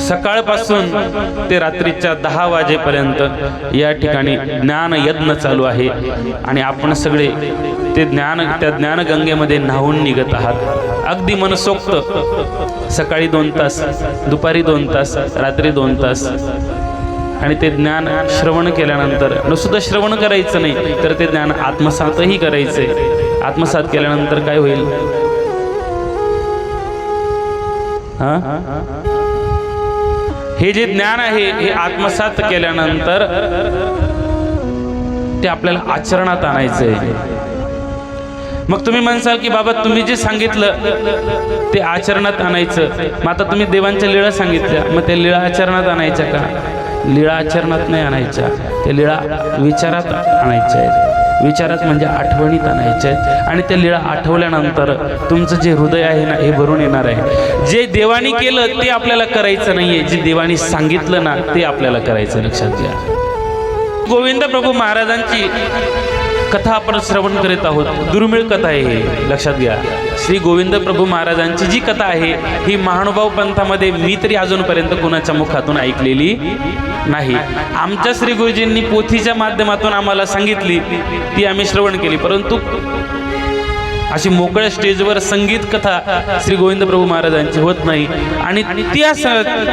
सकाळपासून ते रात्रीच्या 10 वाजेपर्यंत या ठिकाणी ज्ञान यज्ञ चालू आहे आणि आपण सगळे ते त्या ज्ञानगंगेमध्ये न्हावून निघत आहात. अगदी मनसोक्त सकाळी 2 तास, दुपारी 2 तास, रात्री 2 तास. आणि ते ज्ञान श्रवण केल्यानंतर नुसतं श्रवण करायचं नाही, तर ते ज्ञान आत्मसातही करायचंय. आत्मसात केल्यानंतर काय होईल? हे जे ज्ञान आहे हे आत्मसात केल्यानंतर ते आपल्याला आचरणात आणायचंय. मग तुम्ही म्हणसाल की बाबा तुम्ही जे सांगितलं ते आचरणात आणायचं, मग आता तुम्ही देवांच्या लीळा सांगितल्या, मग त्या लीळा आचरणात आणायच्या का? लीळा आचरणात नाही आणायच्या, त्या लीळा विचारात आणायच्या आहेत. विचारात म्हणजे आठवणीत आणायच्या आहेत. आणि त्या लीळा आठवल्यानंतर तुमचं जे हृदय आहे ना हे भरून येणार आहे. जे देवानी केलं ते आपल्याला करायचं नाहीये, जे देवानी सांगितलं ना ते आपल्याला करायचं. लक्षात घ्या. गोविंद प्रभू महाराजांची कथा आपण श्रवण करीत आहोत. दुर्मिळ कथा आहे हे, लक्षात घ्या. श्री गोविंद प्रभू महाराजांची जी कथा आहे ही महानुभाव पंथामध्ये मी तरी अजूनपर्यंत कोणाच्या मुखातून ऐकलेली नाही. आमच्या श्री गुरुजींनी पोथीच्या माध्यमातून आम्हाला सांगितली, ती आम्ही श्रवण केली. परंतु अशी मोकळ्या स्टेजवर संगीत कथा श्री गोविंद प्रभू महाराजांची होत नाही. आणि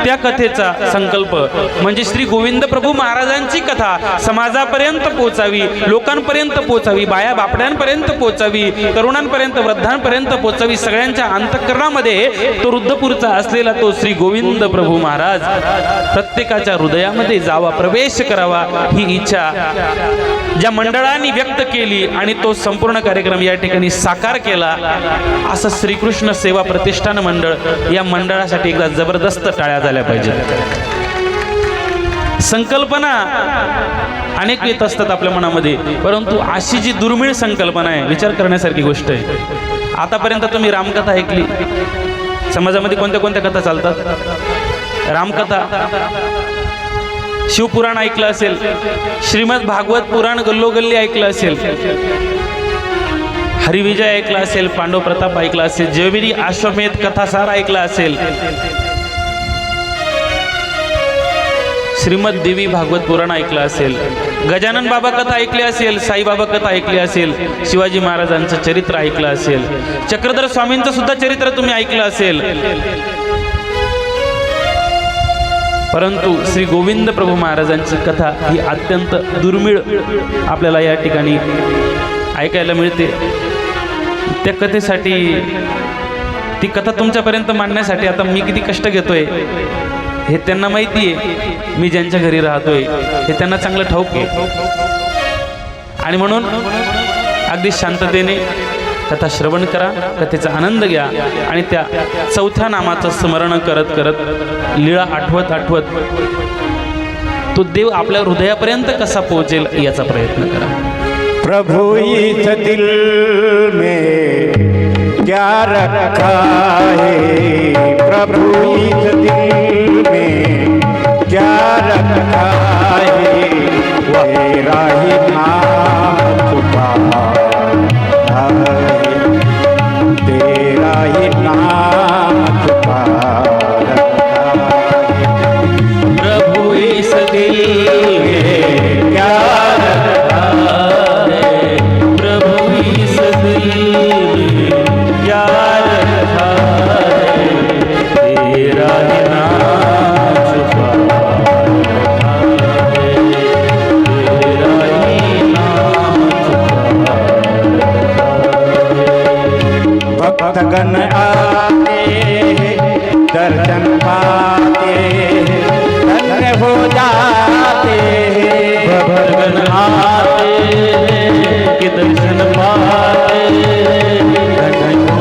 त्या कथेचा संकल्प म्हणजे श्री गोविंद प्रभू महाराजांची कथा समाजापर्यंत पोचावी, लोकांपर्यंत पोचावी, बाया बापड्यांपर्यंत पोचावी, तरुणांपर्यंत, वृद्धांपर्यंत पोचावी. सगळ्यांच्या अंतःकरणामध्ये तो रुद्धपुरचा असलेला तो श्री गोविंद प्रभू महाराज प्रत्येकाच्या हृदयामध्ये जावा, प्रवेश करावा, ही इच्छा ज्या मंडळांनी व्यक्त केली आणि तो संपूर्ण कार्यक्रम या ठिकाणी साकार केला. असं श्रीकृष्ण सेवा प्रतिष्ठान मंडळ, या मंडळासाठी एकदा जबरदस्त टाळ्या झाल्या पाहिजेत. संकल्पना अनेक येत असतात आपल्या मनामध्ये, परंतु अशी जी दुर्मिळ संकल्पना आहे, विचार करण्यासारखी गोष्ट आहे. आतापर्यंत तुम्ही रामकथा ऐकली. समाजामध्ये कोणत्या कोणत्या कथा चालतात? रामकथा, शिवपुराण ऐकलं असेल, श्रीमद भागवत पुराण गल्लोगल्ली ऐकलं असेल, हरिविजय ऐकला असेल, पांडव प्रताप ऐकला असेल, जयवीरी अश्वमेध कथासार ऐकला असेल, श्रीमद देवी भागवत पुराण ऐकलं असेल, गजानन बाबा कथा ऐकली असेल, साईबाबा कथा ऐकली असेल, शिवाजी महाराजांचं चरित्र ऐकलं असेल, चक्रधर स्वामींचं सुद्धा चरित्र तुम्ही ऐकलं असेल. परंतु श्री गोविंद प्रभू महाराजांची कथा ही अत्यंत दुर्मिळ आपल्याला या ठिकाणी ऐकायला मिळते. त्या कथेसाठी, ती कथा तुमच्यापर्यंत मांडण्यासाठी आता मी किती कष्ट घेतोय हे त्यांना माहिती आहे. मी ज्यांच्या घरी राहतोय हे त्यांना चांगलं ठाऊक आहे. आणि म्हणून अगदी शांततेने कथा श्रवण करा, कथेचा आनंद घ्या आणि त्या चौथ्या नामाचं स्मरण करत करत, लीळा आठवत आठवत तो देव आपल्या हृदयापर्यंत कसा पोहोचेल याचा प्रयत्न करा. प्रभु इस दिल में क्या रखा है, प्रभु इस दिल में क्या रखा है, तेरा ही नाम छुपा है, तेरा ही नाम छुपा रखा है. प्रभु इस दिल में क्या भक्तगण आते हैं, दर्शन पाते हैं, धन्य हो जाते हैं. भक्तगण आते हैं कि दर्शन पाते हैं, धन्य हो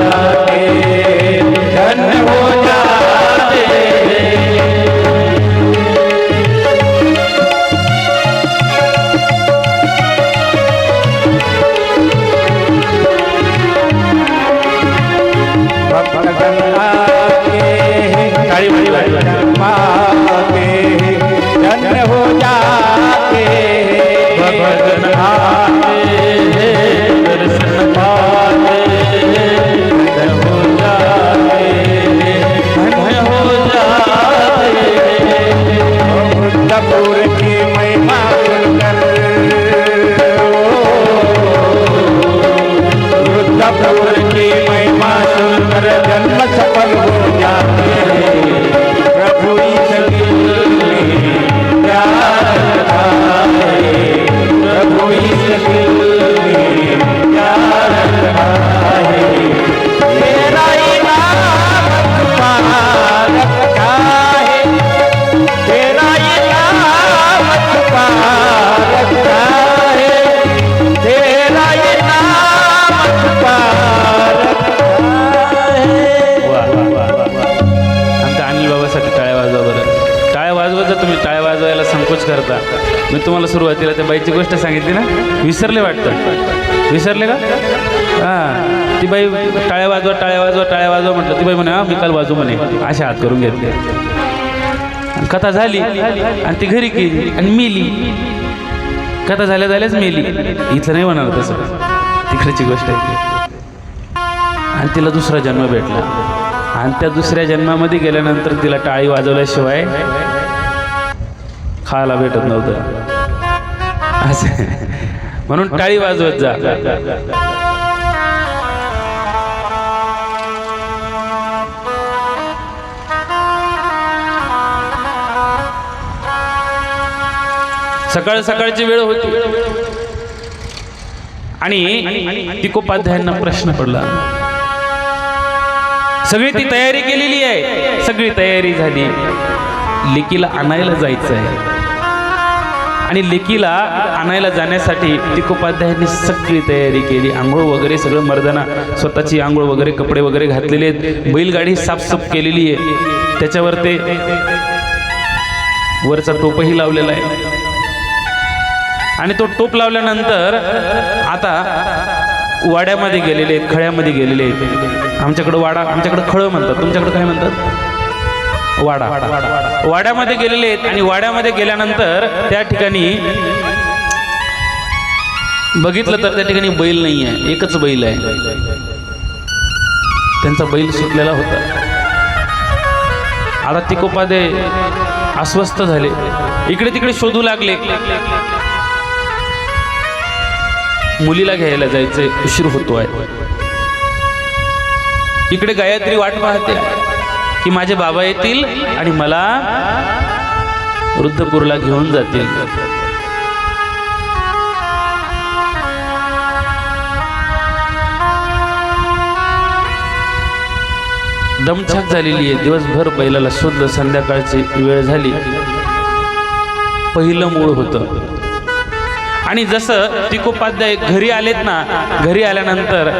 जाते हैं, धन्य हो जाते हैं. भक्तगण आते हैं, दर्शन पाते हैं, धन्य हो जाते हैं. भक्तगण आते हैं, दर्शन पाते हैं, धन्य हो जाते हैं, धन्य हो जाते तुम्ही टाळ्या वाजवायला संकोच करता. मी तुम्हाला सुरुवातीला त्या बाईची गोष्ट सांगितली ना, विसरले वाटतं, विसरले का? हां, ती बाई टाळ्या वाजवा टाळ्या वाजवा टाळ्या वाजवा म्हटलं, ती बाई म्हणे हां मी काल वाजू म्हणे, असे हात करून घेतले. कथा झाली आणि ती घरी गेली आणि मेली. कथा झाल्या झाल्याच मेली. इथं नाही म्हणाल तसं, तिकडची गोष्ट आहे. आणि तिला दुसरा जन्म भेटला आणि त्या दुसऱ्या जन्मामध्ये गेल्यानंतर तिला टाळी वाजवल्याशिवाय खायला भेटत नव्हतं असं. म्हणून टाळी वाजवत जा. सकाळ सकाळची वेळ होती आणि तिकोपाध्यायांना प्रश्न पडला. सगळी ती तयारी केलेली आहे, सगळी तयारी झाली, लेकीला आणायला जायचं आहे. आणि लेकीला आणायला जाण्यासाठी तिकोपाध्यायांनी सगळी तयारी केली. आंघोळ वगैरे सगळं, मर्दाना स्वतःची आंघोळ वगैरे, कपडे वगैरे घातलेले आहेत, बैलगाडी साफसूफ केलेली आहे, त्याच्यावर ते वरचा टोपही लावलेला आहे. आणि तो टोप लावल्यानंतर आता वाड्यामध्ये गेलेले आहेत, खळ्यामध्ये गेलेले आहेत. आमच्याकडं वाडा, आमच्याकडं खळं म्हणतात, तुमच्याकडं काय म्हणतात? वाडा. वाड्यामध्ये गेलेले आहेत आणि वाड्यामध्ये गेल्यानंतर त्या ठिकाणी बघितलं तर त्या ठिकाणी बैल नाही आहे, एकच बैल आहे. त्यांचा बैल सुटलेला होता. आता तिकोपाध्याय अस्वस्थ झाले, इकडे तिकडे शोधू लागले. मुलीला घ्यायला जायचंय, उशीर होतोय. इकडे गायत्री वाट पाहते की माझे बाबा येतील आणि मला वृद्धपूरला घेऊन जातील. दमछाक झालेली आहे, दिवसभर बैलाला शोधलं, संध्याकाळची वेळ झाली. पहिलं मूळ होतं. आणि जसं तिकोपाध्याय घरी आलेत ना, घरी आल्यानंतर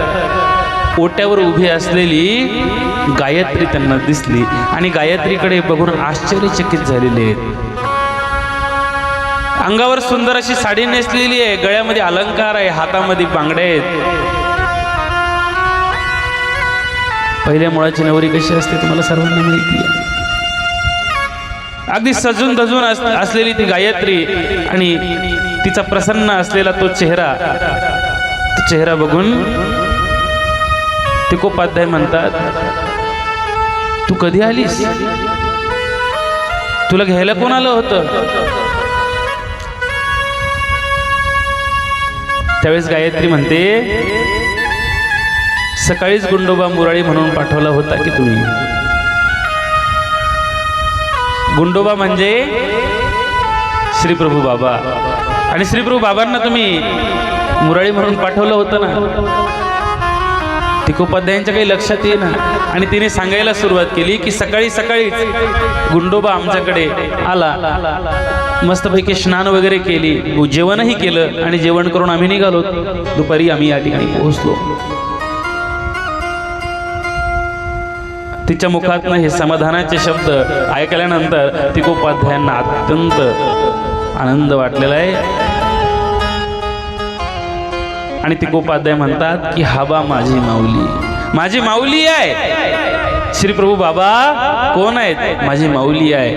ओट्यावर उभी असलेली गायत्री त्यांना दिसली आणि गायत्रीकडे बघून आश्चर्यचकित झालेले आहेत. अंगावर सुंदर अशी साडी नेसलेली आहे, गळ्यामध्ये अलंकार आहे, हातामध्ये बांगड्या आहेत. पहिल्या मुळाची नवरी कशी असते तुम्हाला सर्वांना माहिती आहे. अगदी सजून धजून असलेली ती गायत्री आणि तिचा प्रसन्न असलेला तो चेहरा बघून तिकोपाध्याय म्हणतात, तू कधी आलीस? तुला घ्यायला कोण आलं होतं? त्यावेळेस गायत्री म्हणते, सकाळीच गुंडोबा मुराळी म्हणून पाठवला होता की तुम्ही. गुंडोबा म्हणजे श्रीप्रभू बाबा, आणि श्रीप्रभू बाबांना तुम्ही मुराळी म्हणून पाठवलं होतं ना. तिकोपाध्यायांच्या काही लक्षात येईना आणि तिने सांगायला सुरुवात केली की सकाळी सकाळीच गुंडोबा आमच्याकडे आला, मस्तपैकी स्नान वगैरे केली, जेवणही केलं आणि जेवण करून आम्ही निघालो. दुपारी आम्ही या ठिकाणी पोहोचलो. तिच्या मुखातनं हे समाधानाचे शब्द ऐकल्यानंतर तिकोपाध्यायांना अत्यंत आनंद वाटलेला आहे. आणि तिकोपाध्याय म्हणतात की हाबा माझी माऊली, माझी माऊली आहे. श्रीप्रभू बाबा कोण आहेत? माझी माऊली आहे.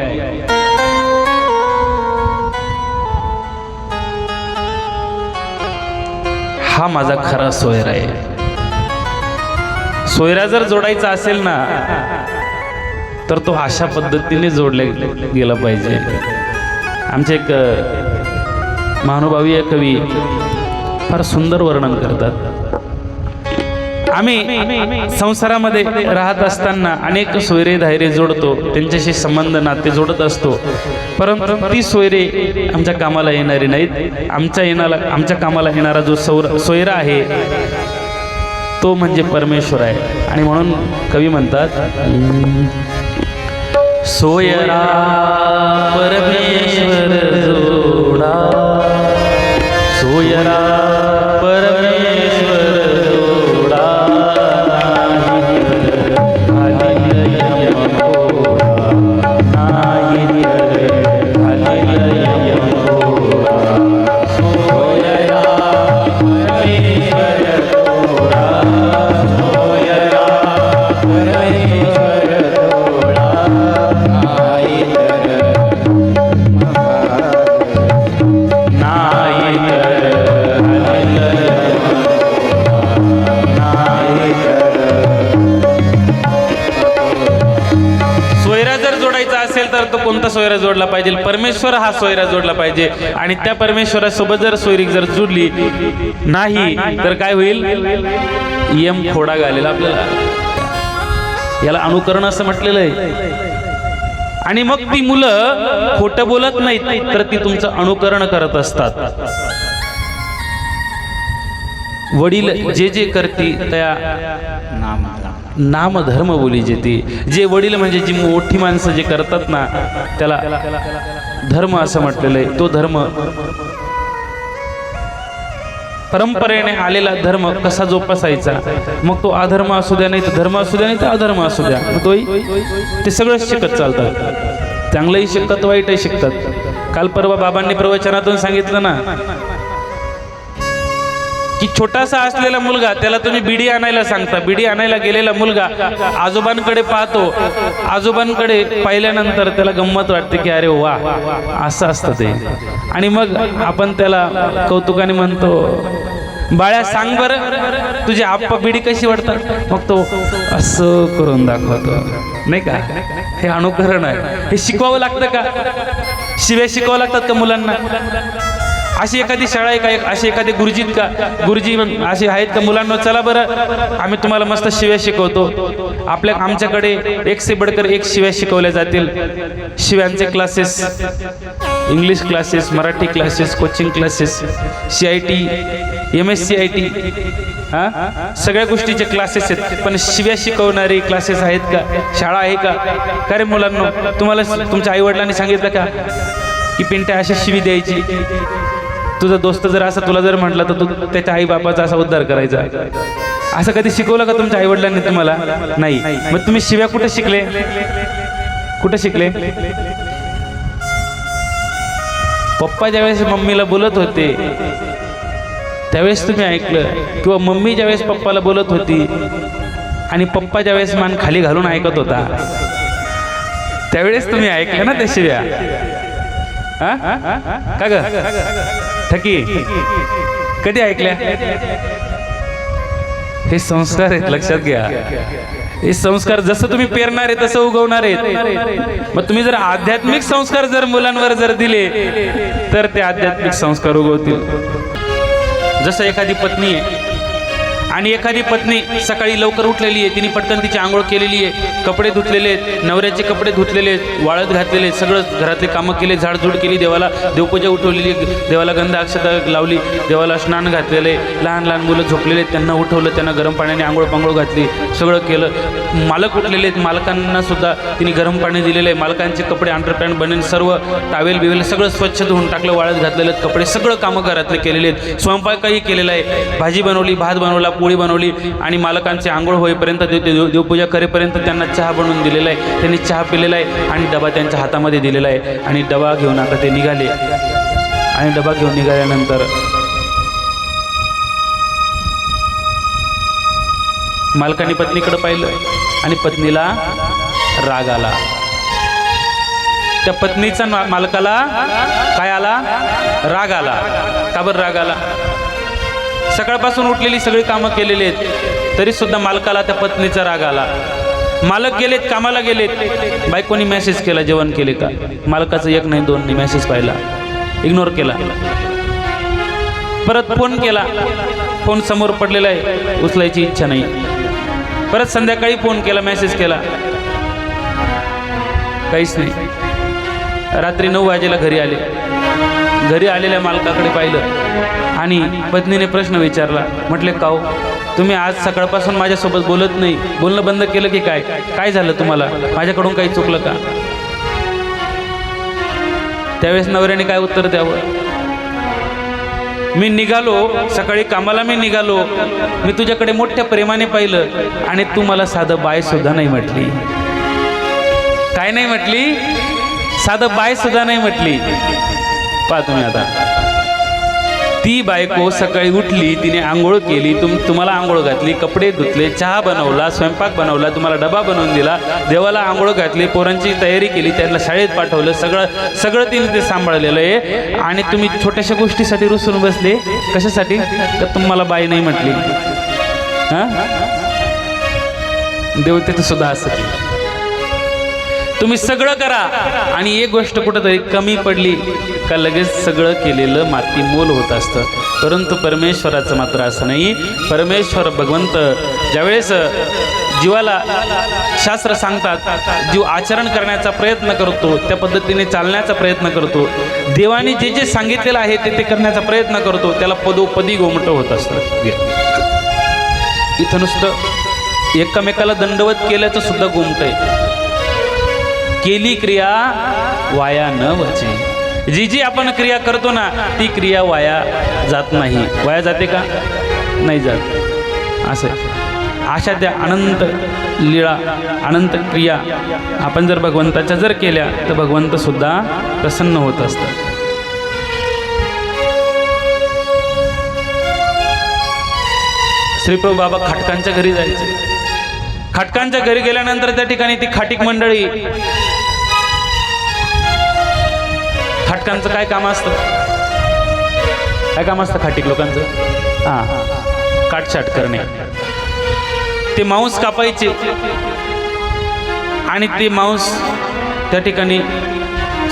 हा माझा खरा सोयरा आहे. सोयरा जर जोडायचा असेल ना तर तो अशा पद्धतीने जोडला गेला पाहिजे. आमचे एक महानुभावीय कवी फार सुंदर वर्णन करतात. आम्ही संसारामध्ये राहत असताना अनेक सोयरे धायरे जोडतो, त्यांच्याशी संबंध नाते जोडत असतो, परंतु ती सोयरे आमच्या कामाला येणारी नाहीत. आमच्या कामाला येणारा जो सोयरा आहे तो म्हणजे परमेश्वर आहे. आणि म्हणून कवी म्हणतात, सोयरा परमेश्वर जोडा, सोयरा परमेश्वर जोडा, जोडायचा असेल तर तो कोणता सोयरा जोडला पाहिजे? परमेश्वर हा सोयरा जोडला पाहिजे. आणि त्या परमेश्वरासोबत जर सोयरीक जर जुडली नाही तर काय होईल? यम खोडा घालेल आपल्याला. याला अनुकरण असं म्हटलेलं आहे. आणि मग ती मुलं खोटं बोलत नाहीत तर ती तुमचं अनुकरण करत असतात. वडील जे जे करती त्या नाम धर्म बोली जेती. जे वडील म्हणजे जी मोठी माणसं जे करतात ना त्याला धर्म असं म्हटलेलं आहे. तो धर्म परंपरेने आलेला धर्म कसा जोपासायचा. मग तो अधर्म असू द्या नाही तर धर्म असू द्या नाही तर अधर्म असू द्या, तोही ते सगळंच शिकत चालतात. चांगलंही शिकतात वाईटही शिकतात. काल परवा बाबांनी प्रवचनातून सांगितलं ना की छोटासा असलेला मुलगा त्याला तुम्ही बिडी आणायला सांगता. बिडी आणायला गेलेला मुलगा आजोबांकडे पाहतो. आजोबांकडे पाहिल्यानंतर त्याला गंमत वाटते की अरे वा असं असतं ते. आणि मग आपण त्याला कौतुकाने म्हणतो बाळ्या सांग बरं तुझे आप्पा बिडी कशी वाटतात. मग तो असं करून दाखवतो नाही का. हे अनुकरण आहे. हे शिकवावं लागतं का? शिव्या शिकवावं लागतात का मुलांना? अशी एखादी शाळा आहे का? अशी एखादी गुरुजीत का? गुरुजी असे आहेत का? मुलांना चला बरं आम्ही तुम्हाला मस्त शिव्या शिकवतो. आमच्याकडे एक से बडकर एक शिव्या शिकवल्या जातील. शिव्यांचे classes, English classes, Marathi classes, coaching classes, CIT, MSCIT सगळ्या गोष्टीचे क्लासेस आहेत. पण शिव्या शिकवणारे क्लासेस आहेत का? शाळा आहे का? का रे मुलांनो, तुम्हाला तुमच्या आईवडिलांनी सांगितलं का की पिंट्या अशी शिवी द्यायची? तुझा दोस्त जर असं तुला जर म्हटलं तर तू त्याच्या आई बापाचा असा उद्धार करायचा. असं कधी शिकवलं का तुमच्या आईवडिलांनी तुम्हाला? नाही. मग तुम्ही शिव्या कुठे शिकले? कुठे शिकले? पप्पा ज्यावेळेस मम्मीला बोलत होते त्यावेळेस तुम्ही ऐकलं, किंवा मम्मी ज्यावेळेस पप्पाला बोलत होती आणि पप्पा ज्यावेळेस मान खाली घालून ऐकत होता त्यावेळेस तुम्ही ऐकलं ना त्या शिव्या. का ग ठकी? कधी ऐकल्या? हे संस्कार आहेत, लक्षात घ्या. हे संस्कार जसं तुम्ही पेरणार आहे तसं उगवणार आहेत. मग तुम्ही जर आध्यात्मिक संस्कार जर मुलांवर जर दिले तर ते आध्यात्मिक संस्कार उगवतील. जसं एखादी पत्नी आहे आणि एखादी पत्नी सकाळी लवकर उठलेली आहे, तिने पटकन तिची आंघोळ केलेली आहे, कपडे धुतलेले आहेत, नवऱ्याचे कपडे धुतलेले आहेत, वाळत घातलेले आहेत, सगळं घरातले कामं केले, झाडझूड केली, देवाला देवपूजा उठवलेली, देवाला गंध अक्षता लावली, देवाला स्नान घातलेले, लहान लहान मुलं झोपलेले आहेत त्यांना उठवलं, त्यांना गरम पाण्याने आंघोळ पांघोळ घातली, सगळं केलं. मालक उठलेले आहेत, मालकांना सुद्धा तिने गरम पाणी दिलेलं आहे, मालकांचे कपडे अंडरपॅन्ट बनेन सर्व टावेल बिवेल सगळं स्वच्छ धुवून टाकलं, वाळत घातलेले आहेत कपडे, सगळं कामं घरातले केलेले आहेत, स्वयंपाकही केलेला आहे, भाजी बनवली, भात बनवला, पोळी बनवली आणि मालकांचे आंघोळ होईपर्यंत देवपूजा करेपर्यंत त्यांना चहा बनवून दिलेला आहे, त्यांनी चहा पिलेला आहे आणि डबा त्यांच्या हातामध्ये दिलेला आहे. आणि डबा घेऊन आता ते निघाले. आणि डबा घेऊन निघाल्यानंतर मालकाने पत्नीकडे पाहिलं आणि पत्नीला राग आला. त्या पत्नीचा मालकाला काय आला? राग आला. का बरं राग आला? सकाळपासून उठलेली सगळी कामं केलेली आहेत तरी सुद्धा मालकाला त्या पत्नीचा राग आला. मालक गेलेत, कामाला गेलेत, बायकोनी मेसेज केला जेवण केले का? मालकाचं एक नाही दोन नाही मेसेज पाहिला, इग्नोर केला. परत फोन केला, फोन समोर पडलेला आहे, उचलायची इच्छा नाही. परत संध्याकाळी फोन केला, मेसेज केला, काहीच नाही. रात्री 9 वाजेला घरी आले. घरी आलेल्या मालकाकडे पाहिलं आणि पत्नीने प्रश्न विचारला. म्हटले का हो तुम्ही आज सकाळपासून माझ्यासोबत बोलत नाही, बोलणं बंद केलं की काय? काय झालं तुम्हाला? माझ्याकडून काही चुकलं का? त्यावेळेस नवऱ्याने काय उत्तर द्यावं? मी निघालो, सकाळी कामाला मी निघालो, मी तुझ्याकडे मोठ्या प्रेमाने पाहिलं आणि तू मला साधं बाय सुद्धा नाही म्हटली. काय नाही म्हटली? साधं बाय सुद्धा नाही म्हटली. पहा तुम्ही आता, ती बायको सकाळी उठली, तिने आंघोळ केली, तुम्हाला आंघोळ घातली, कपडे धुतले, चहा बनवला, स्वयंपाक बनवला, तुम्हाला डबा बनवून दिला, देवाला आंघोळ घातली, पोरांची तयारी केली, त्यांना शाळेत पाठवलं, सगळं तिने ते सांभाळलेलं आहे. आणि तुम्ही छोट्याशा गोष्टीसाठी रुसून बसले. कशासाठी? तर तुम्हाला बाई नाही म्हटली. हां, देवतेचं सुद्धा असं. तुम्ही सगळं करा आणि एक गोष्ट कुठंतरी कमी पडली का लगेच सगळं केलेलं माती मोल होत असतं. परंतु परमेश्वराचं मात्र असं नाही. परमेश्वर भगवंत ज्यावेळेस जीवाला शास्त्र सांगतात, जीव आचरण करण्याचा प्रयत्न करतो, त्या पद्धतीने चालण्याचा प्रयत्न करतो, देवाने जे जे सांगितलेलं आहे ते करण्याचा प्रयत्न करतो, त्याला पदोपदी गोमटं होत असतं. इथं नुसतं एकमेकाला दंडवत केल्याचं सुद्धा गोमट आहे. केली क्रिया वाया न वचे. जी जी आपण क्रिया करतो ना ती क्रिया वाया जात नाही. वाया जाते का? नाही जात. असं अशा त्या अनंत लीळा अनंत क्रिया आपण जर भगवंताच्या जर केल्या तर भगवंत सुद्धा प्रसन्न होत असतात. श्रीप्रभू बाबा खाटकांच्या घरी जायचे. खाटकांच्या घरी गेल्यानंतर त्या ठिकाणी ती खाटीक मंडळी, खाटकांचं काय काम असतं? काय काम असतं खाटीक लोकांचं? हां, काटछाट करणे. ते मांस कापायचे आणि ते मांस त्या ठिकाणी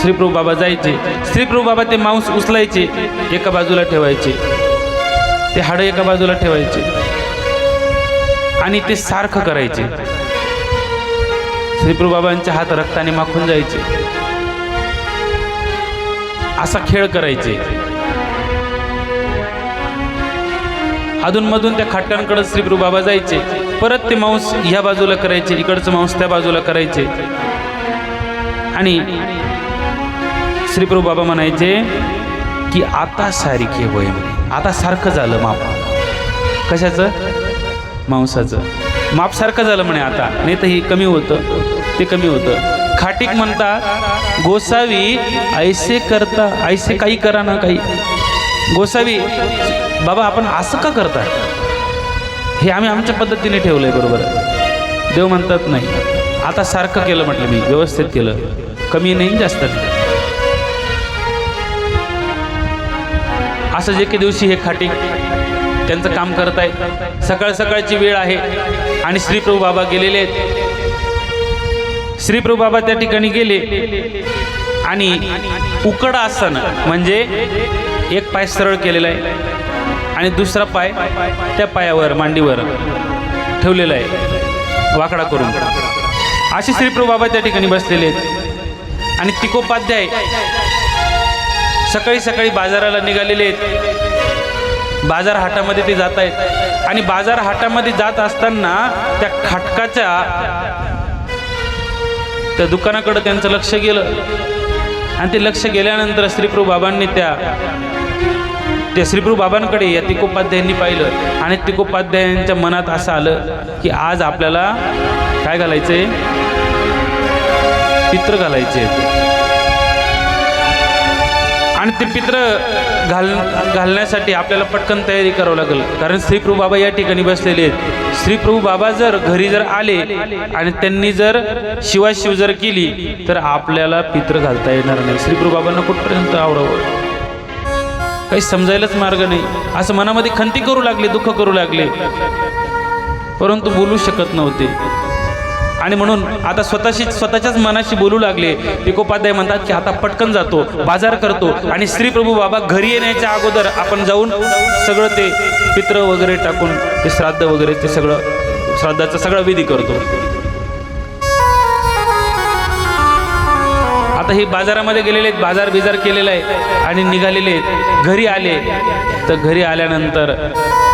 श्रीप्रभू बाबा जायचे. श्रीप्रभू बाबा ते मांस उचलायचे, एका बाजूला ठेवायचे, ते हाडं एका बाजूला ठेवायचे आणि ते सारखं करायचे. श्रीप्रभू बाबांचे हात रक्ताने माखून जायचे. असा खेळ करायचे. अधूनमधून त्या खाटकांकडे श्रीप्रभू बाबा जायचे, परत ते मांस ह्या बाजूला करायचे, इकडचं मांस त्या बाजूला करायचे आणि श्रीप्रभू बाबा म्हणायचे की आता सारखे होय, आता सारखं झालं माप. कशाचं? मांसाचं माप सारखं झालं म्हणे आता, नाही तर हे कमी होतं, ते कमी होतं. खाटीक म्हणतात गोसावी ऐसे करता, ऐसे काही करा ना काही. गोसावी बाबा आपण असं का करता? हे आम्ही आमच्या पद्धतीने ठेवलंय. बरोबर. देव म्हणतात नाही, आता सारखं केलं म्हटलं, मी व्यवस्थित केलं, कमी नाही जास्त नाही. असं जे की दिवशी हे खाटीक त्यांचं काम करत आहेत. सकाळ सकाळची वेळ आहे आणि श्रीप्रभू बाबा गेलेले आहेत. श्रीप्रभू बाबा त्या ठिकाणी गेले आणि उकड आसन म्हणजे एक पाय सरळ केलेला आहे आणि दुसरा पाय त्या पायावर मांडीवर ठेवलेला आहे वाकडा करून. असे श्रीप्रभू बाबा त्या ठिकाणी बसलेले आहेत आणि तिकोपाध्याय सकाळी सकाळी बाजाराला निघालेले आहेत. बाजार हाटामध्ये ते जात आहेत आणि बाजार हाटामध्ये जात असताना त्या खाटकाच्या त्या दुकानाकडे त्यांचं लक्ष गेलं आणि ते लक्ष गेल्यानंतर श्रीप्रभू बाबांनी त्या श्रीप्रभू बाबांकडे या तिकोपाध्यायांनी पाहिलं आणि तिकोपाध्यायांच्या मनात असं आलं की आज आपल्याला काय घालायचंय? पित्र घालायचे. आणि ते पित्र घालण्यासाठी आपल्याला पटकन तयारी करावं लागेल, कारण श्रीप्रभू बाबा या ठिकाणी बसलेले आहेत. श्रीप्रभू बाबा जर घरी जर आले आणि त्यांनी जर शिवाशिव जर केली तर आपल्याला पित्र घालता येणार नाही. श्रीप्रभू बाबांना कुठपर्यंत आवडावं काही समजायलाच मार्ग नाही. असं मनामध्ये खंती करू लागले, दुःख करू लागले, परंतु बोलू शकत नव्हते. आणि म्हणून आता स्वतःच्याच मनाशी बोलू लागले. तिकोपाध्याय म्हणतात की आता पटकन जातो, बाजार करतो आणि श्रीप्रभू बाबा घरी येण्याच्या अगोदर आपण जाऊन सगळं ते पित्र वगैरे टाकून ते श्राद्ध वगैरे ते सगळं श्राद्धाचा सगळा विधी करतो. आता हे बाजारामध्ये गेलेले आहेत, बाजार बिजार केलेला आहे आणि निघालेले आहेत. घरी आले तर घरी आल्यानंतर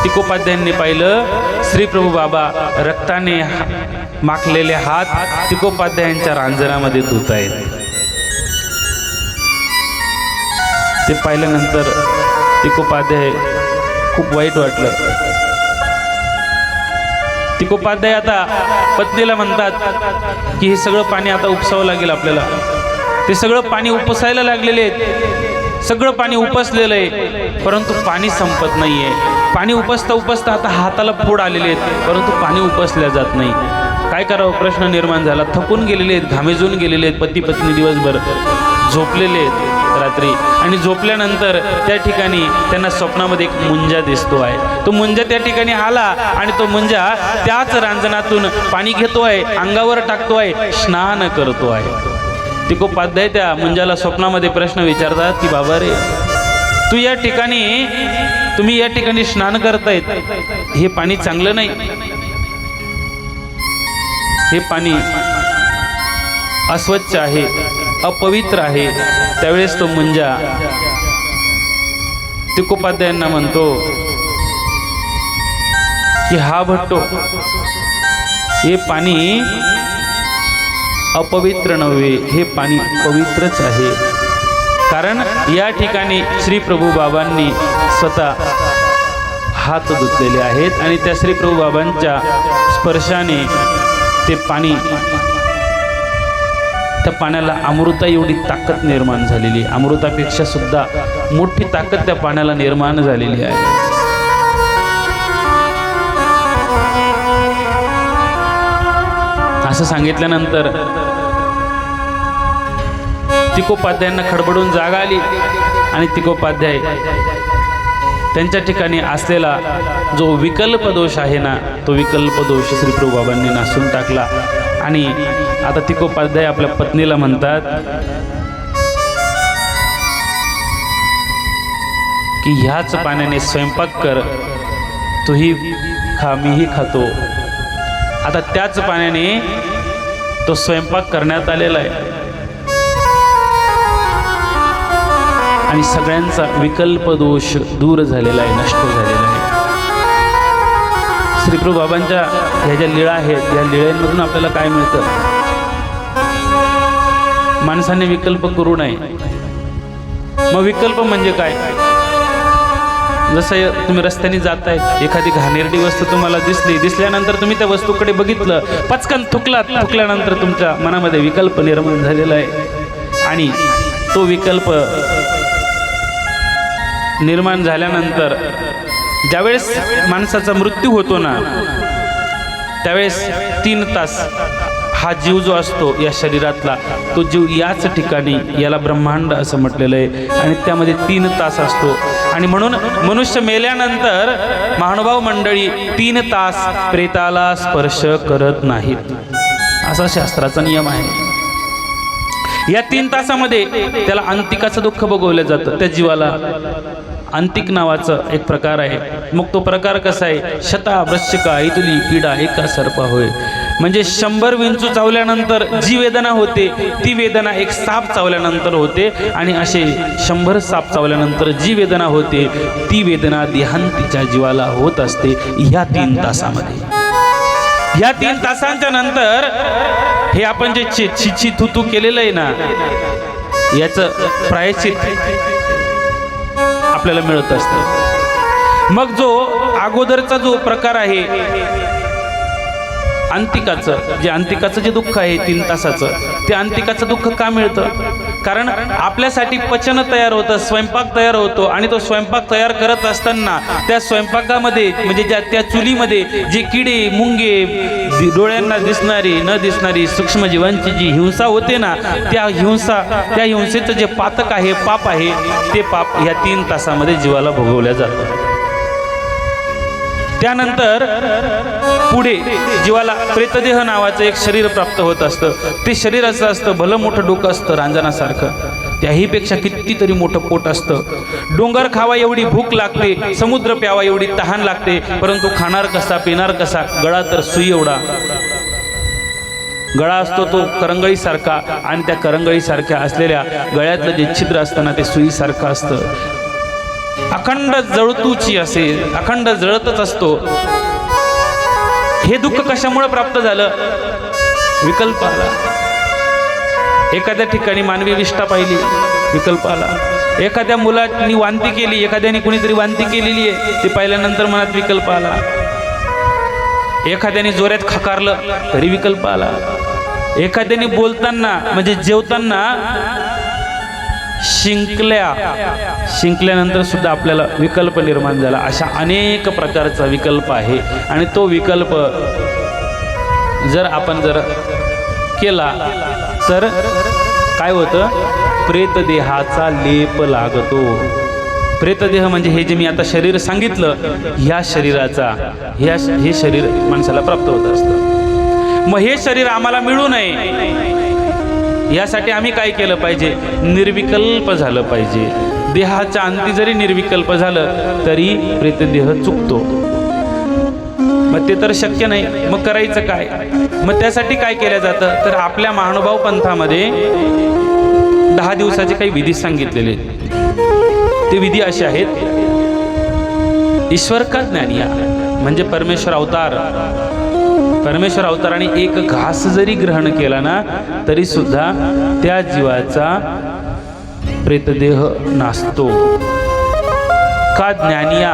तिकोपाध्यायांनी पाहिलं श्रीप्रभू बाबा रक्ताने माखलेले हात तिकोपाध्यायांच्या रांजणामध्ये धुत आहेत. ते पाहिल्यानंतर तिकोपाध्याय खूप वाईट वाटलं. तिकोपाध्याय आता पत्नीला म्हणतात की हे सगळं पाणी आता उपसावं लागेल आपल्याला. ते सगळं पाणी उपसायला लागलेले आहेत, सगळं पाणी उपसलेलं आहे, परंतु पाणी संपत नाही आहे. पाणी उपसता उपसता आता हाताला फोड आलेले आहेत, परंतु पाणी उपसल्या जात नाही. काय करावं प्रश्न निर्माण झाला. थकून गेलेले आहेत, घामेजून गेलेले आहेत, पती पत्नी दिवसभर झोपलेले आहेत. रात्री आणि झोपल्यानंतर त्या ठिकाणी त्यांना स्वप्नामध्ये एक मुंजा दिसतो आहे. तो मुंजा त्या ठिकाणी आला आणि तो मुंजा त्याच रांजणातून पाणी घेतो आहे, अंगावर टाकतो आहे, स्नान करतो आहे. तिकोपाध्याय त्या मुंजाला स्वप्नामध्ये प्रश्न विचारतात की बाबा रे, तुम्ही या ठिकाणी स्नान करतायत, हे पाणी चांगलं नाही, हे पाणी अस्वच्छ आहे, अपवित्र आहे. त्यावेळेस तो मुंजा तिकोपाध्यायांना म्हणतो की हा भट्टो, हे पाणी अपवित्र नव्हे, हे पाणी पवित्रच आहे. कारण या ठिकाणी श्री प्रभू बाबांनी स्वतः हात धुतलेले आहेत आणि त्या श्री प्रभू बाबांच्या स्पर्शाने ते पाणी, त्या पाण्याला अमृता एवढी ताकद निर्माण झालेली, अमृतापेक्षा सुद्धा मोठी ताकद त्या पाण्याला निर्माण झालेली आहे. असं सांगितल्यानंतर तिकोपाध्यायांना खडबडून जाग आली आणि तिकोपाध्याय त्यांच्या ठिकाणी असलेला जो विकल्प दोष आहे ना, तो विकल्प दोष श्री प्रभू बाबांनी नासून टाकला. आणि आता तिकोपाध्याय आपल्या पत्नीला म्हणतात की ह्याच पाण्याने स्वयंपाक कर, तूही खा, मीही खातो. आता त्याच पाण्याने तो स्वयंपाक करण्यात आलेला आहे आणि सगळ्यांचा विकल्प दोष दूर झालेला आहे, नष्ट झालेला आहे. श्रीप्रभू बाबांच्या ह्या ज्या लीळा आहेत, या लीळांमधून आपल्याला काय मिळतं? माणसाने विकल्प करू नये. मग विकल्प म्हणजे काय? जसं तुम्ही रस्त्याने जाताय, एखादी घाणेरडी वस्तू तुम्हाला दिसल्यानंतर तुम्ही त्या वस्तूकडे बघितलं, पचकन थुकल्यानंतर तुमच्या मनामध्ये विकल्प निर्माण झालेला आहे आणि तो विकल्प निर्माण झाल्यानंतर ज्यावेळेस माणसाचा मृत्यू होतो ना, त्यावेळेस 3 तास हा जीव जो असतो या शरीरातला, तो जीव याच ठिकाणी, याला ब्रह्मांड असं म्हटलेलं आहे आणि त्यामध्ये 3 तास असतो. आणि म्हणून मनुष्य मेल्यानंतर महानुभाव मंडळी 3 तास प्रेताला स्पर्श करत नाहीत, असा शास्त्राचा नियम आहे. या 3 तासामध्ये त्याला अंतिकाचं दुःख भोगवलं जातं. त्या जीवाला अंतिक नावाचं एक प्रकार आहे. मग तो प्रकार कसा आहे? शता वृश्चिका इथली पीडा एका सर्पा होय. म्हणजे 100 विंचू चावल्यानंतर जी वेदना होते, ती वेदना एक साप चावल्यानंतर होते आणि असे 100 साप चावल्यानंतर जी वेदना होते, ती वेदना देहांतीच्या जीवाला होत असते ह्या 3 तासामध्ये. ह्या 3 तासांच्या नंतर हे आपण जे छिछी थुतू केलेलं आहे ना, याचं प्रायश्चित आपल्याला मिळत असतं. मग जो अगोदरचा जो प्रकार आहे अंतिकाचं जे दुःख आहे 3 तासाचं, ते अंतिकाचं दुःख का मिळतं? कारण आपल्यासाठी पचन तयार होतं, स्वयंपाक तयार होतो आणि तो स्वयंपाक तयार करत असताना त्या स्वयंपाकामध्ये म्हणजे त्या चुलीमध्ये जे किडे मुंगे, डोळ्यांना दिसणारी न दिसणारी सूक्ष्मजीवांची जी हिंसा होते ना, त्या हिंसेचं जे पातक आहे, पाप आहे, ते पाप ह्या 3 तासामध्ये जीवाला भोगवल्या जातं. त्यानंतर पुढे जीवाला प्रेतदेह नावाचं एक शरीर प्राप्त होत असतं. ते शरीर असं असतं, भलं मोठं डोकं असतं रांजणासारखं, त्याहीपेक्षा कितीतरी मोठं पोट असतं. डोंगर खावा एवढी भूक लागते, समुद्र प्यावा एवढी तहान लागते, परंतु खाणार कसा, पिणार कसा? गळा तर सुई एवढा गळा असतो, तो करंगळीसारखा, आणि त्या करंगळीसारख्या असलेल्या गळ्यातलं जे छिद्र असतं ना, ते सुईसारखं असतं. अखंड जळतूची असेल, अखंड जळतच असतो. हे दुःख कशामुळे प्राप्त झालं? विकल्प आला. एखाद्या ठिकाणी मानवी विष्ठा पाहिली, विकल्प आला. एखाद्या मुलांनी वांती केली, एखाद्याने कुणीतरी वांती केलेली आहे, ते पाहिल्यानंतर मनात विकल्प आला. एखाद्याने जोरात खकारलं तरी विकल्प आला. एखाद्याने बोलताना म्हणजे जेवताना शिंकल्यानंतर सुद्धा आपल्याला विकल्प निर्माण झाला. अशा अनेक प्रकारचा विकल्प आहे आणि तो विकल्प जर आपण केला तर काय होतं? प्रेतदेहाचा लेप लागतो. प्रेतदेह म्हणजे हे जे मी आता शरीर सांगितलं, ह्या शरीराचा हे शरीर माणसाला प्राप्त होत असतं. मग हे शरीर आम्हाला मिळू नये यासाठी आम्ही काय केलं पाहिजे? निर्विकल्प झालं पाहिजे. देहाच्या अंती जरी निर्विकल्प झालं तरी प्रेतदेह चुकतो. मग ते तर शक्य नाही. मग करायचं काय? मग त्यासाठी काय केलं जातं? तर आपल्या महानुभाव पंथामध्ये 10 दिवसाचे काही विधी सांगितलेले. ते विधी असे आहेत. ईश्वर का ज्ञानिया म्हणजे परमेश्वर अवतार. परमेश्वर अवताराने एक घास जरी ग्रहण केला ना तरी सुद्धा त्या जीवाचा प्रेतदेह नासतो. का ज्ञानिया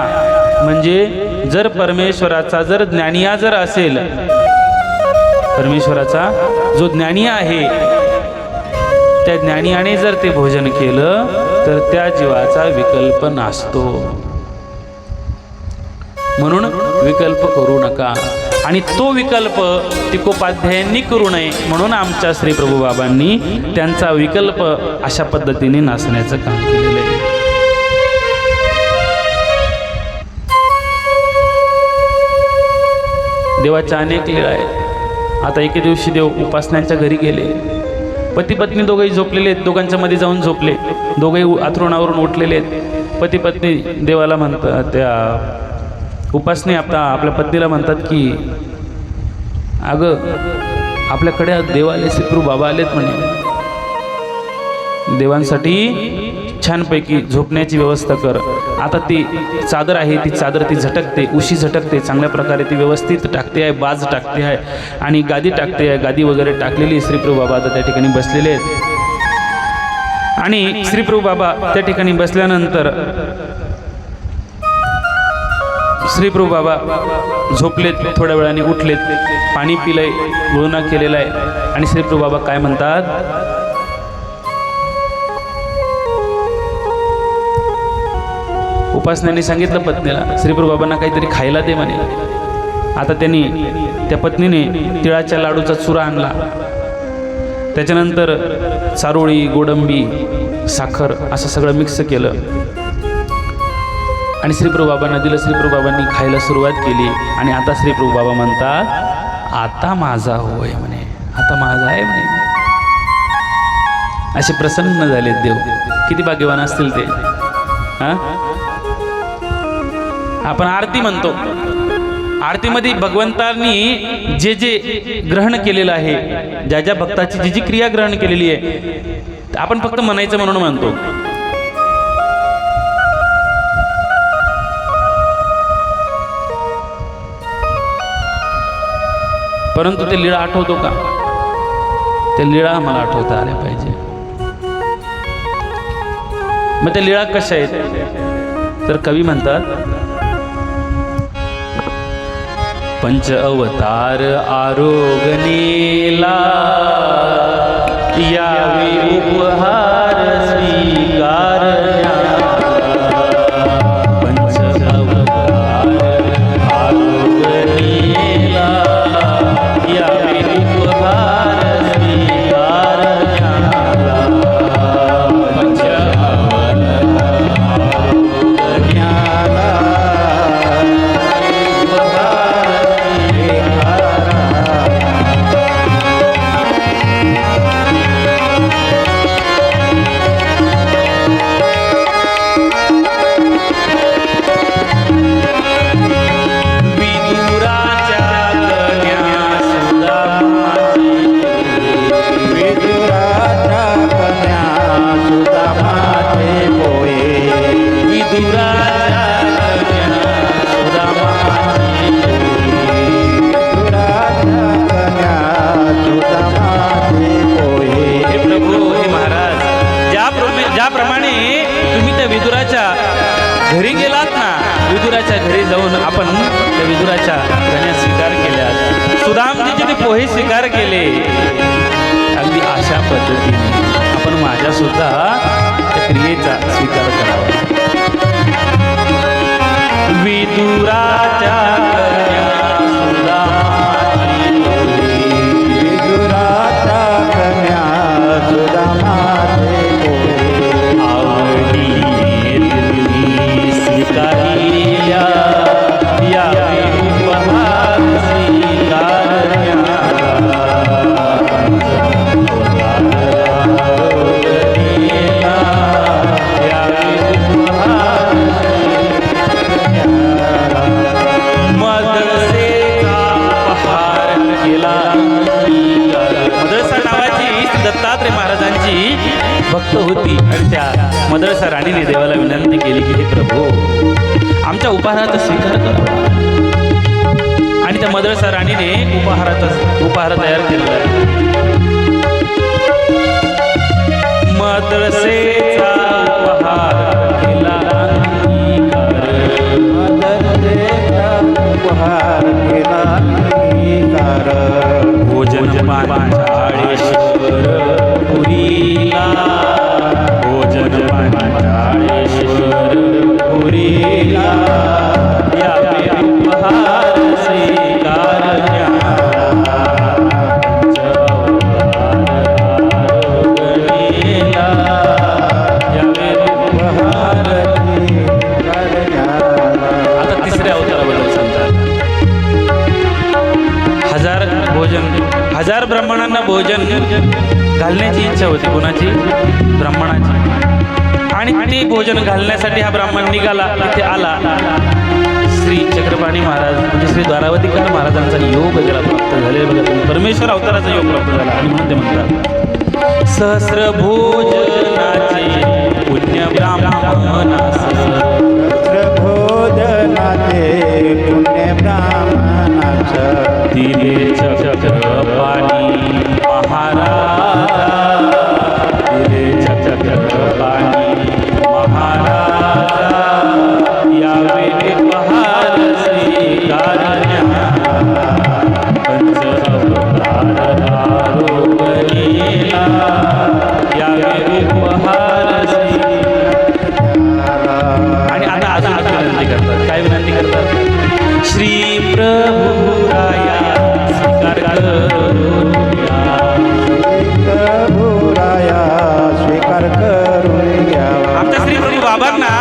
म्हणजे जर परमेश्वराचा जर ज्ञानिया जर असेल, परमेश्वराचा जो ज्ञानिया आहे त्या ज्ञानियाने जर ते भोजन केलं तर त्या जीवाचा विकल्प नासतो. म्हणून विकल्प करू नका. आणि तो विकल्प तिकोपाध्यायांनी करू नये म्हणून आमच्या श्री प्रभू बाबांनी त्यांचा विकल्प अशा पद्धतीने नासण्याचं काम केलेलं आहे. देवाच्या अनेक लीळा आहेत. आता एके दिवशी देव उपासनांच्या घरी गेले. पती पत्नी दोघंही झोपलेले आहेत. दोघांच्या मध्ये जाऊन झोपले. दोघंही अंथरुणावरून उठलेले आहेत. पती पत्नी देवाला म्हणतात, त्या उपासने आपल्या पत्नीला म्हणतात की अगं आपल्याकडे देव आले, श्रीप्रभू बाबा आलेत म्हणे. देवांसाठी छानपैकी झोपण्याची व्यवस्था कर. आता ती चादर आहे, ती चादर ती झटकते, उशी झटकते, चांगल्या प्रकारे ती व्यवस्थित टाकते आहे, बाज टाकते आहे आणि गादी टाकते आहे. गादी वगैरे टाकलेली श्रीप्रभू बाबा आता त्या ठिकाणी बसलेले आहेत. आणि श्रीप्रभू बाबा त्या ठिकाणी बसल्यानंतर श्रीप्रभू बाबा झोपलेत. थोड्या वेळाने उठलेत, पाणी पिलंय, गुळणा केलेला आहे. आणि श्रीप्रभू बाबा काय म्हणतात? उपासनाने सांगितलं पत्नीला, श्रीप्रभू बाबांना काहीतरी खायला दे म्हणे. आता त्यांनी त्या पत्नीने तिळाच्या लाडूचा चुरा आणला. त्याच्यानंतर चारोळी, गोडंबी, साखर असं सगळं मिक्स केलं आणि श्रीप्रभू बाबांना दिलं. श्रीप्रभू बाबांनी खायला सुरुवात केली. आणि आता श्रीप्रभू बाबा म्हणतात, आता माझा होय म्हणे, आता माझा आहे म्हणे. असे प्रसन्न झाले देव. किती भाग्यवान असतील ते. हां, आपण आरती म्हणतो. आरतीमध्ये भगवंतांनी जे जे ग्रहण केलेलं आहे, ज्या ज्या भक्ताची जी जी क्रिया ग्रहण केलेली आहे, आपण फक्त म्हणायचं म्हणून म्हणतो. परंतु ते लीळा आठवतो का? ते लीळा आम्हाला आठवता आल्या पाहिजे. मग त्या लीळा कशा आहेत? तर कवी म्हणतात, पंच अवतार आरोगणेला यावे उपहार स्वीकार. पंच अवतार आरोगणेला यावे उपहार स्वीकार. पंच घरी गेलात ना, विदुराच्या घरी जाऊन आपण त्या विदुराच्या गण्या स्वीकार केल्या. सुदामजीचे ते पोहे स्वीकार केले. अगदी अशा पद्धतीने आपण माझ्या सुद्धा त्या क्रियेचा स्वीकार करावा. विदुराच्या गण्या सुदामाची, विदुराच्या गण्या सुदामा दत्तात्रय महाराजांची भक्त होती आणि त्या मदरसा राणीने देवाला विनंती केली की हे प्रभू आमच्या उपहाराचा स्वीकार करावा. आणि त्या मदरसा राणीने उपहार तयार केलेला आहे. मदरसेचा उपहार केला अंगीकार, मदरसेचा उपहार केला अंगीकार. भोजन पान चाळेश्वर पुरीला, भोजन पान चाळेश्वर पुरीला, यावे उपहार स्वीकार न्या. आता तिसऱ्या अवताराबद्दल सांगतात. हजार ब्राह्मणांना भोजन घालण्याची इच्छा होती. कोणाची? ब्राह्मणाची. आणि ते भोजन घालण्यासाठी हा ब्राह्मण निघाला. तिथे आला. श्री चक्रपाणी महाराज म्हणजे श्री द्वारावतीकार महाराजांचा योग त्याला प्राप्त झाले. बघा तुम्ही, परमेश्वर अवताराचा योग प्राप्त झाला. आणि म्हणून ते म्हणतात सहस्र भोजनाचे पुण्य ब्राह्मणास, भोजनाचे पुण्य ब्राह्मणास, दिले चक्रपाणी महाराजा, दिले चक्रपाणी महाराजा, यावे उपहार स्वीकार न्या. पंच अवतार आरोगलेला, यावे उपहार स्वीकार. आणि आता अजून एक विनंती करतात. काय विनंती करतात? श्री प्रभू राया स्वीकार करून घ्या. प्रभू राया स्वीकार करून घ्यावा. आमच्या श्री प्रभू बाबांना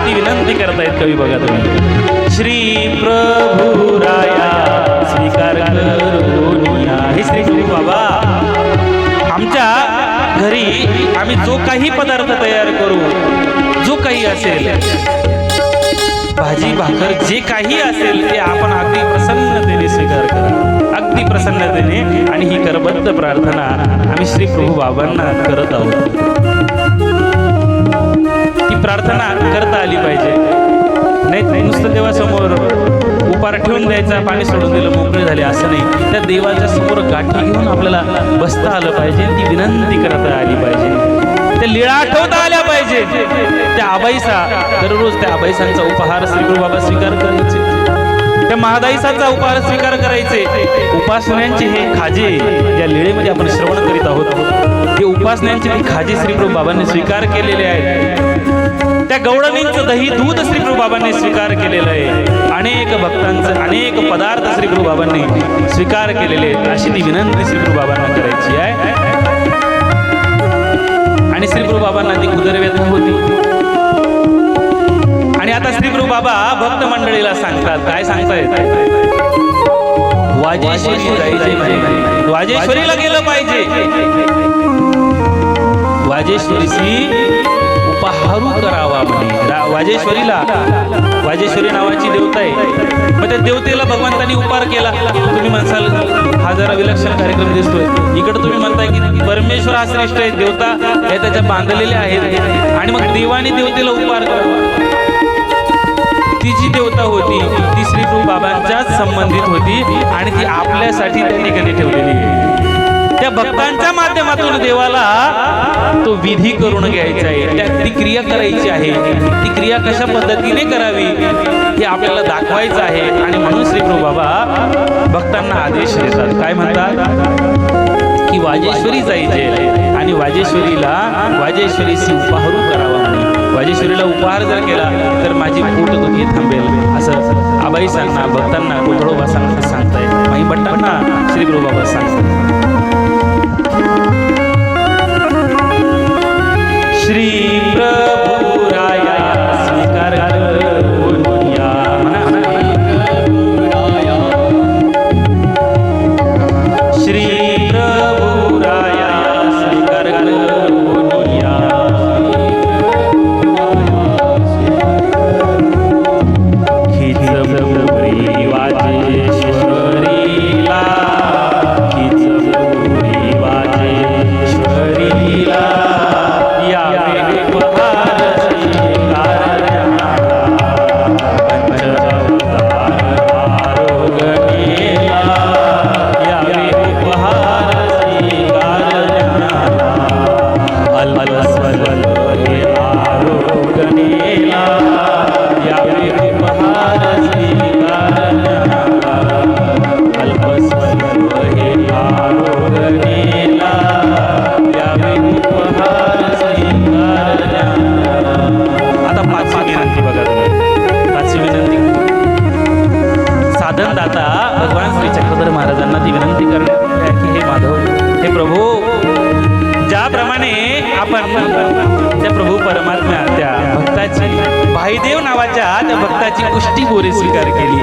ती विनंती करतायत. कवी बघा तुम्ही, श्री प्रभू राया स्वीकार करून घ्या. हे श्री प्रभू बाबा, आमच्या घरी आम्ही जो काही पदार्थ तयार करू, जो काही असेल, भाजी भाकर जे काही असेल ते आपण अगदी प्रसन्नतेने स्वीकार करा, अगदी प्रसन्नतेने. आणि ही करबद्ध प्रार्थना आम्ही श्री प्रभू बाबांना करत आहोत. ती प्रार्थना करता आली पाहिजे. नाही नुसतं देवासमोर उपार ठेवून द्यायचा, पाणी सोडून दिलं, मोकळे झाले असं नाही. त्या देवाच्या समोर गाठी घेऊन आपल्याला बसता आलं पाहिजे. ती विनंती करता आली पाहिजे. त्या लीळा आठवता आल्या पाहिजे. त्या आबाईसा, दररोज त्या आबाईसांचा उपहार श्री प्रभू बाबा स्वीकार करायचे. त्या महादाईसाचा उपहार स्वीकार करायचे. उपासनांचे हे खाजे या लीळेमध्ये आपण श्रवण करीत आहोत, हे उपासनांचे हे खाजे श्री प्रभू बाबांनी स्वीकार केलेले आहेत. त्या गवळणींचं दही दूध श्री प्रभू बाबांनी स्वीकार केलेलं आहे. अनेक भक्तांचं अनेक पदार्थ श्री प्रभू बाबांनी स्वीकार केलेले आहेत. अशी ती विनंती श्री प्रभू बाबांना करायची आहे. आणि श्री प्रभू बाबांना ती उदरव्यथा होती. आणि आता श्री प्रभू बाबा भक्त मंडळीला सांगतात. काय सांगतायत? वाजेश्वरी जायचे म्हणे, वाजेश्वरीला गेलं पाहिजे. वाजेश्वरीशी उपहारू करावा म्हणे. वाजेश्वरीला, वाजेश्वरी नावाची देवता आहे. मग त्या देवतेला भगवंतांनी उपहार केला. तुम्ही म्हणसाल हा जरा विलक्षण कार्यक्रम दिसतोय. इकडे तुम्ही म्हणताय की परमेश्वर हा श्रेष्ठ आहे, देवता हे त्याच्या बांधलेल्या आहेत. आणि मग देवाने देवतेला उपहार करावा. ती जी देवता होती ती श्री प्रभू बाबांच्याच संबंधित होती आणि ती आपल्यासाठी त्या ठिकाणी ठेवलेली आहे. त्या भक्तांच्या माध्यमातून देवाला तो विधी करून घ्यायचा आहे. ती क्रिया करायची आहे. ती क्रिया कशा पद्धतीने करावी हे आपल्याला दाखवायचं आहे. आणि म्हणून श्री प्रभू बाबा भक्तांना आदेश देतात. काय म्हणतात? की वाजेश्वरी जायचे आणि वाजेश्वरीशी उपहारू करावा म्हणे. वाजेश्वरीला उपहार जर केला तर माझी पोटदुखी थांबेल, असं आबाईसांना भक्तांना कोठळोबा सांगताय. माई भट्टांना श्री प्रभू बाबा सांगतात. श्री प्रभू राया स्वीकार करून या. श्री प्रभू राया स्वीकार करून या. हीच पुरी वाजेश्वरीला, हीच पुरी वाजेश्वरी त्याप्रमाणे आपण त्या प्रभू परमात्म्या त्या भक्ताची भाईदेव नावाच्या त्या भक्ताची उष्टी बोरे स्वीकार केली.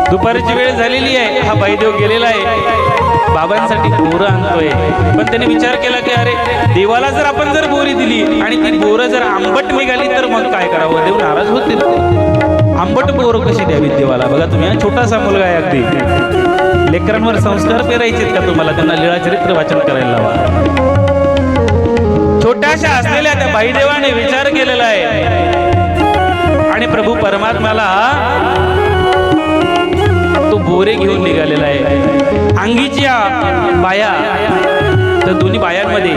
दुपारची वेळ झालेली आहे. हा भाईदेव गेलेला आहे, बाबांसाठी बोरं आणतोय. पण त्याने विचार केला की अरे देवाला जर आपण जर बोरी दिली आणि ती बोरं जर आंबट निघाली तर मग काय करावं, देव नाराज होतील. आंबट बोरं कशी द्यावी देवाला? बघा तुम्ही, हा छोटासा मुलगा आहे अगदी. लेकरांवर संस्कार पेरायचे का तुम्हाला? त्यांना लीळाचरित्र वाचन करायला लावा. छोट्याशा असलेल्या त्या भाईदेवाने विचार केलेला आहे आणि प्रभू परमात्म्याला तो बोरे घेऊन निघालेला आहे. अंगीच्या बाया, त्या दोन्ही बायांमध्ये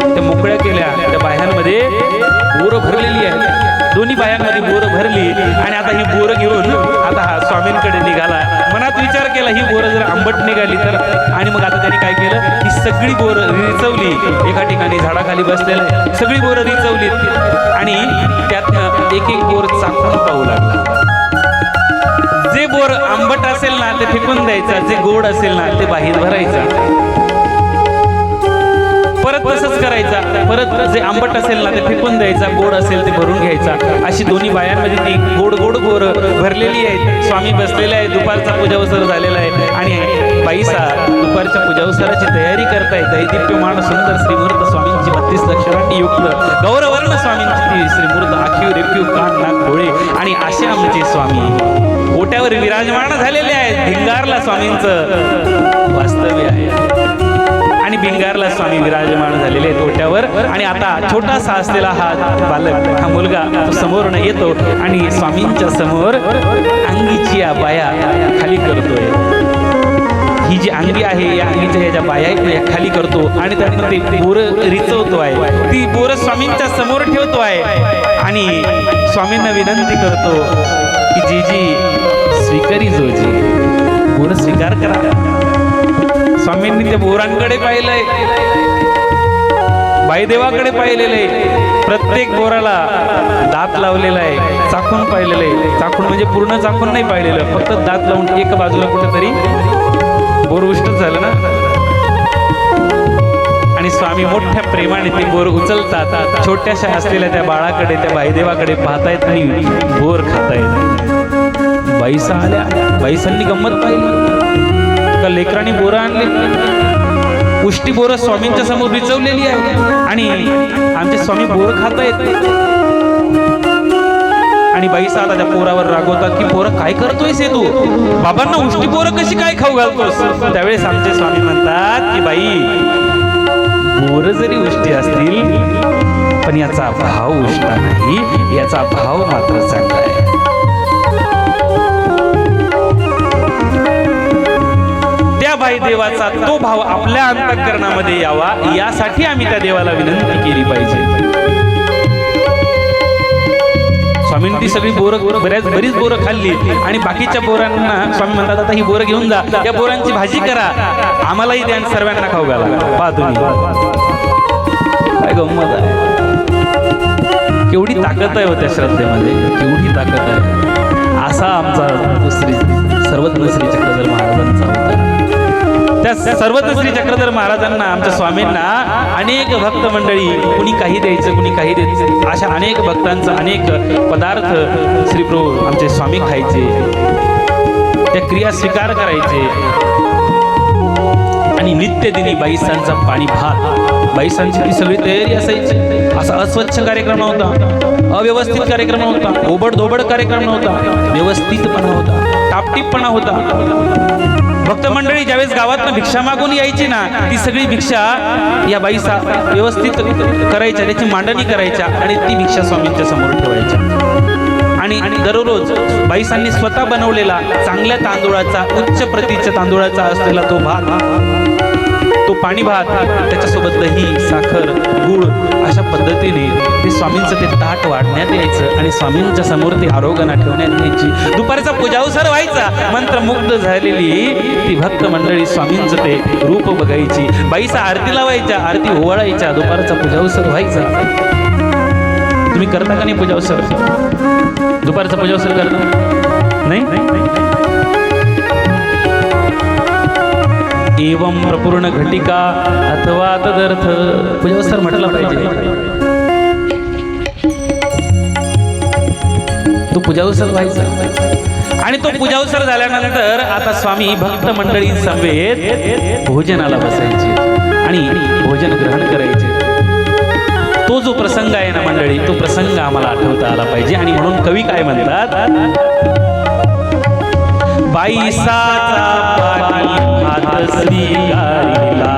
त्या मोकळ्या केल्या, त्या बायांमध्ये बोरं भरलेली आहे. दोन्ही बायांमध्ये बोरं भरली आणि आता ही बोरं घेऊन आता हा स्वामींकडे निघाला. मनात विचार केला ही बोरं जर आंबट निघाली तर, आणि मग आता त्यांनी काय केलं, ही सगळी बोरं रिचवली. एका ठिकाणी झाडाखाली बसलेलं आहे, सगळी बोरं रिचवली आणि त्यातनं एक एक बोर चाकून पाहू लागला. जे बोर आंबट असेल ना ते फेकून द्यायचं, जे गोड असेल ना ते बाहेर भरायचं. परत तसंच करायचा. परत जे आंबट असेल ना ते फेकून द्यायचा, गोड असेल ते भरून घ्यायचा. अशी दोन्ही बायांमध्ये ती गोड गोड बोर भरलेली आहेत. स्वामी बसलेले आहे, दुपारचा पूजावसर झालेला आहे आणि बाईसा दुपारच्या पूजावसराची तयारी करतायत. दैदिप्यमान सुंदर श्रीमूर्त स्वामींची 32 अक्षरांनी युक्त गौरवर्ण स्वामींची ती श्रीमूर्त आखीव रेखीव कान नाक डोळे आणि असे आमचे स्वामी ओट्यावर विराजमान झालेले आहेत. भिंगारला स्वामींचं वास्तव्य आहे आणि भिंगारला स्वामी विराजमान झालेले आहेत ओट्यावर. आणि आता छोटासा असलेला हा बालक, हा मुलगा तो समोरनं येतो आणि स्वामींच्या समोर अंगीची या बाया खाली करतोय. ही जी अंगी आहे या अंगीच्या ह्या ज्या बाया आहेत या खाली करतो आणि त्यातनं ते बोरं रिचवतो आहे. ती बोरं स्वामींच्या समोर ठेवतो आहे आणि स्वामींना विनंती करतो की जीजी स्वीकारी जोजी, बोरं स्वीकार करा. स्वामींनी त्या बोरांकडे पाहिलंय, बाईदेवाकडे पाहिलेलं आहे. प्रत्येक बोराला दात लावलेला आहे, चाखून पाहिलेलं आहे. चाखून म्हणजे पूर्ण चाखून नाही पाहिलेलं, फक्त दात लावून एक बाजूला कुठेतरी बोर उष्टच झालं ना. आणि स्वामी मोठ्या प्रेमाने ते बोर उचलतात. छोट्याशा असलेल्या त्या बाळाकडे, त्या बाईदेवाकडे पाहतायत आणि बोर खातायत. बाईसा आल्या, बाईसांनी गंमत पाहिली का लेकरांनी बोरं आणले. उष्टी बोरं स्वामींच्या समोर विचवलेली आहे आणि आमचे स्वामी बोरं खातायत. आणि बाईसा आता त्या पोरावर रागवतात की पोरं काय करतोयस हे तू, बाबांना उष्टी पोरं कशी काय खाऊ घालतोस. त्यावेळेस आमचे स्वामी म्हणतात की बाई, बोरं जरी उष्टी असतील पण याचा भाव उष्टा नाही, याचा भाव मात्र चांगला आहे. त्या बाई देवाचा तो भाव आपल्या अंतःकरणामध्ये यावा यासाठी आम्ही त्या देवाला विनंती केली पाहिजे. स्वामींनी ती सगळी बोरं बरीच बोरं खाल्ली आणि बाकीच्या बोरांना स्वामी म्हणतात आता ही बोरं घेऊन जा, या बोरांची भाजी करा, आम्हालाही द्या आणि सर्वांना खाऊ घाला. पहा तुम्ही काय गंमत आहे, केवढी ताकद आहे होत्या श्रद्धेमध्ये, केवढी ताकद आहे. असा आमचा सर्वज्ञ श्री चक्रधर महाराजांचा होता. त्या सर्वज्ञ श्री चक्रधर महाराजांना, आमच्या स्वामींना अनेक भक्त मंडळी, कुणी काही द्यायचं कुणी काही द्यायचं, अशा अनेक भक्तांचं अनेक पदार्थ श्री प्रभू आमचे स्वामी खायचे, त्या क्रिया स्वीकार करायचे. आणि नित्यदिनी बाईसांचा पाणी भात, बाईसांची ती सगळी तयारी असायची. असा अस्वच्छ कार्यक्रम नव्हता, अव्यवस्थित कार्यक्रम नव्हता, ओबडधोबड कार्यक्रम नव्हता, व्यवस्थितपणा होता, टापटीपणा होता. भक्त मंडळी ज्यावेळेस गावातनं भिक्षा मागून यायची ना, ती सगळी भिक्षा या बाईसा व्यवस्थित करायच्या, त्याची मांडणी करायच्या आणि ती भिक्षा स्वामींच्या समोर ठेवायच्या. आणि दररोज बाईसांनी स्वतः बनवलेला चांगल्या तांदूळाचा, उच्च प्रतीच्या तांदूळाचा असलेला तो भात, तो पाणी भात, त्याच्यासोबत दही, साखर, गूळ, अशा पद्धतीने ते स्वामींचं ते ताट वाढण्यात यायचं आणि स्वामींच्या समोर ती आरोग्याने ठेवण्यात यायची. दुपारचा पूजावसर व्हायचा, मंत्रमुग्ध झालेली ती भक्त मंडळी स्वामींचं ते रूप बघायची. बाईसा आरती लावायच्या, आरती ओवाळायच्या, दुपारचा पूजावसर व्हायचा. तुम्ही करता का नाही पूजावसर? दुपारचा पूजावसर करता नाही? एवं प्रपूर्ण घटिका अथवा तदर्थ पूजावसर म्हटलं पाहिजे. तो पूजावसर व्हायचा आणि तो पूजावसर झाल्यानंतर आता स्वामी भक्त मंडळी समवेत भोजनाला बसायचे आणि भोजन ग्रहण करायचे. तो जो प्रसंग आहे ना मंडळी, तो प्रसंग आम्हाला आठवता आला पाहिजे. आणि म्हणून कवी काय म्हणतात, बाईसाचा पाणी भात स्वीकारिला,